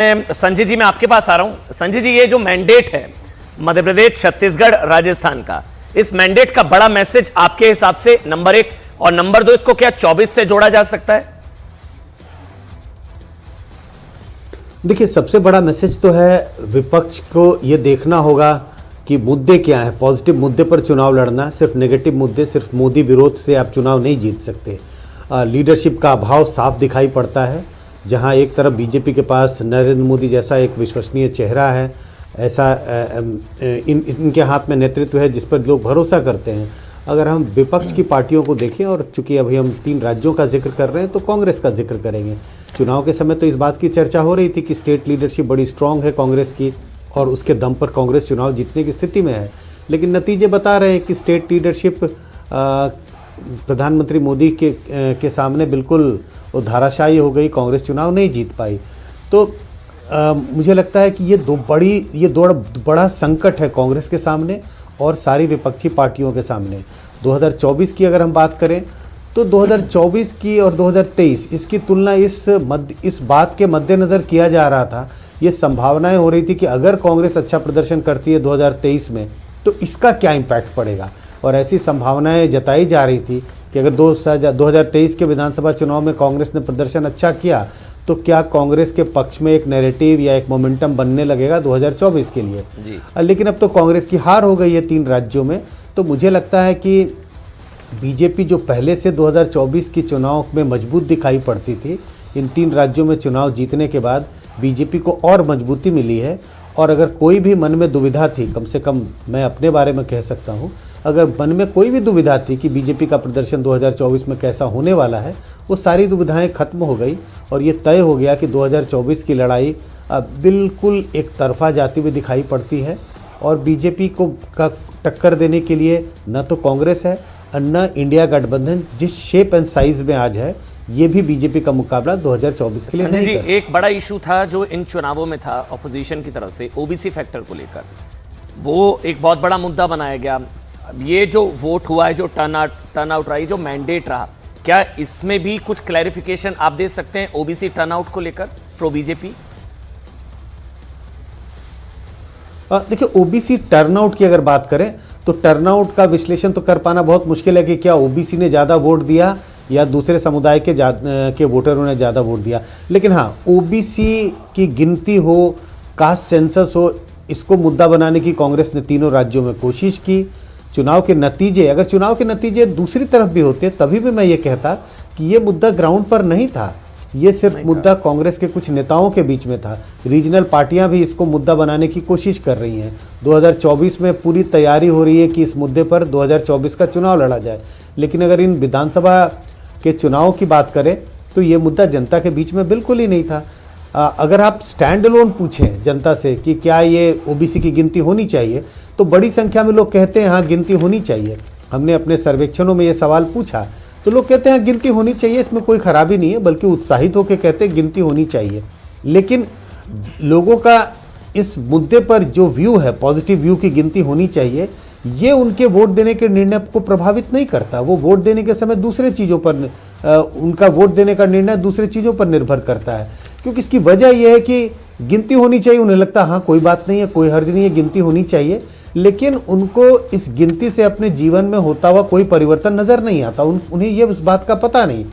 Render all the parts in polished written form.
संजय जी, मैं आपके पास आ रहा हूं। संजय जी, ये जो मैंडेट है मध्य प्रदेश, छत्तीसगढ़, राजस्थान का, इस मैंडेट का बड़ा मैसेज आपके हिसाब से नंबर 1 और नंबर 2, इसको क्या 24 से जोड़ा जा सकता है? देखिए, सबसे बड़ा मैसेज तो है विपक्ष को ये देखना होगा कि मुद्दे क्या हैं। पॉजिटिव मुद्दे पर चुनाव लड़ना, सिर्फ नेगेटिव मुद्दे, सिर्फ मोदी विरोध से आप चुनाव नहीं जीत सकते। लीडरशिप का अभाव साफ दिखाई पड़ता है। जहां एक तरफ बीजेपी के पास नरेंद्र मोदी जैसा एक विश्वसनीय चेहरा है, ऐसा इनके हाथ में नेतृत्व है जिस पर लोग भरोसा करते हैं। अगर हम विपक्ष की पार्टियों को देखें, और चूंकि अभी हम 3 राज्यों का जिक्र कर रहे हैं, तो कांग्रेस का जिक्र करेंगे। चुनाव के समय तो इस बात की चर्चा हो रही थी कि स्टेट लीडरशिप बड़ी स्ट्रांग है कांग्रेस की और उसके दम पर कांग्रेस चुनाव जीतने की स्थिति में है। लेकिन नतीजे बता रहे हैं कि स्टेट लीडरशिप प्रधानमंत्री मोदी के सामने बिल्कुल धाराशायी हो गई, कांग्रेस चुनाव नहीं जीत पाई। तो मुझे लगता है कि ये बड़ा संकट है कांग्रेस के सामने और सारी विपक्षी पार्टियों के सामने। 2024 की अगर हम बात करें तो 2024 की और 2023 इसकी तुलना इस बात के मद्देनज़र किया जा रहा था, ये संभावनाएं हो रही थी कि अगर कांग्रेस अच्छा प्रदर्शन करती है 2023 में तो इसका क्या इम्पैक्ट पड़ेगा। और ऐसी संभावनाएं जताई जा रही थी कि अगर 2023 के विधानसभा चुनाव में कांग्रेस ने प्रदर्शन अच्छा किया तो क्या कांग्रेस के पक्ष में एक नैरेटिव या एक मोमेंटम बनने लगेगा 2024 के लिए जी। लेकिन अब तो कांग्रेस की हार हो गई है 3 राज्यों में। तो मुझे लगता है कि बीजेपी जो पहले से 2024 की चुनाव में मजबूत दिखाई पड़ती थी, इन 3 राज्यों में चुनाव जीतने के बाद बीजेपी को और मजबूती मिली है। और अगर कोई भी मन में दुविधा थी, कम से कम मैं अपने बारे में कह सकता हूँ, अगर मन में कोई भी दुविधा थी कि बीजेपी का प्रदर्शन 2024 में कैसा होने वाला है, वो सारी दुविधाएं खत्म हो गई और ये तय हो गया कि 2024 की लड़ाई बिल्कुल एक तरफा जाती हुई दिखाई पड़ती है। और बीजेपी को टक्कर देने के लिए न तो कांग्रेस है और न इंडिया गठबंधन जिस शेप एंड साइज में आज है, ये भी बीजेपी का मुकाबला 2024 के लिए नहीं कर सकता। एक बड़ा इशू था जो इन चुनावों में था ऑपोजिशन की तरफ से, ओबीसी फैक्टर को लेकर, वो एक बहुत बड़ा मुद्दा बनाया गया। ये जो वोट हुआ है, जो टर्न आउट रही, जो मैंडेट रहा, क्या इसमें भी कुछ क्लैरिफिकेशन आप दे सकते हैं ओबीसी टर्नआउट को लेकर, प्रो बीजेपी? देखिए, ओबीसी टर्नआउट की अगर बात करें तो टर्नआउट का विश्लेषण तो कर पाना बहुत मुश्किल है कि क्या ओबीसी ने ज़्यादा वोट दिया या दूसरे समुदाय के वोटरों ने ज़्यादा वोट दिया। लेकिन हाँ, ओबीसी की गिनती हो, कास्ट सेंसस हो, इसको मुद्दा बनाने की कांग्रेस ने 3 राज्यों में कोशिश की। अगर चुनाव के नतीजे दूसरी तरफ भी होते तभी भी मैं ये कहता कि ये मुद्दा ग्राउंड पर नहीं था, ये सिर्फ मुद्दा कांग्रेस के कुछ नेताओं के बीच में था। रीजनल पार्टियां भी इसको मुद्दा बनाने की कोशिश कर रही हैं। 2024 में पूरी तैयारी हो रही है कि इस मुद्दे पर 2024 का चुनाव लड़ा जाए। लेकिन अगर इन विधानसभा के चुनाव की बात करें तो ये मुद्दा जनता के बीच में बिल्कुल ही नहीं था। अगर आप स्टैंड अलोन पूछें जनता से कि क्या ये ओबीसी की गिनती होनी चाहिए, तो बड़ी संख्या में लोग कहते हैं हाँ गिनती होनी चाहिए। हमने अपने सर्वेक्षणों में ये सवाल पूछा तो लोग कहते हैं गिनती होनी चाहिए, इसमें कोई खराबी नहीं है, बल्कि उत्साहित होकर कहते हैं गिनती होनी चाहिए। लेकिन लोगों का इस मुद्दे पर जो व्यू है, पॉजिटिव व्यू की गिनती होनी चाहिए, ये उनके वोट देने के निर्णय को प्रभावित नहीं करता। वो वोट देने के समय दूसरे चीज़ों पर उनका वोट देने का निर्णय दूसरे चीज़ों पर निर्भर करता है। क्योंकि इसकी वजह यह है कि गिनती होनी चाहिए, उन्हें लगता है हाँ कोई बात नहीं है, कोई हर्ज नहीं है, गिनती होनी चाहिए। लेकिन उनको इस गिनती से अपने जीवन में होता हुआ कोई परिवर्तन नज़र नहीं आता। उन्हें ये उस बात का पता नहीं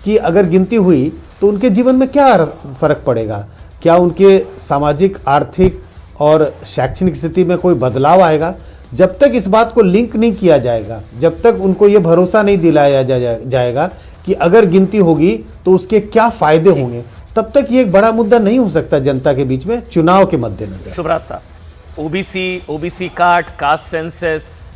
कि अगर गिनती हुई तो उनके जीवन में क्या फ़र्क पड़ेगा, क्या उनके सामाजिक, आर्थिक और शैक्षणिक स्थिति में कोई बदलाव आएगा। जब तक इस बात को लिंक नहीं किया जाएगा, जब तक उनको ये भरोसा नहीं दिलाया जाएगा कि अगर गिनती होगी तो उसके क्या फ़ायदे होंगे, तब तक ये एक बड़ा मुद्दा नहीं हो सकता जनता के बीच में चुनाव के मद्देनजर। शुभ रास्ता, ओबीसी कार्ड, कास्ट सेंसस,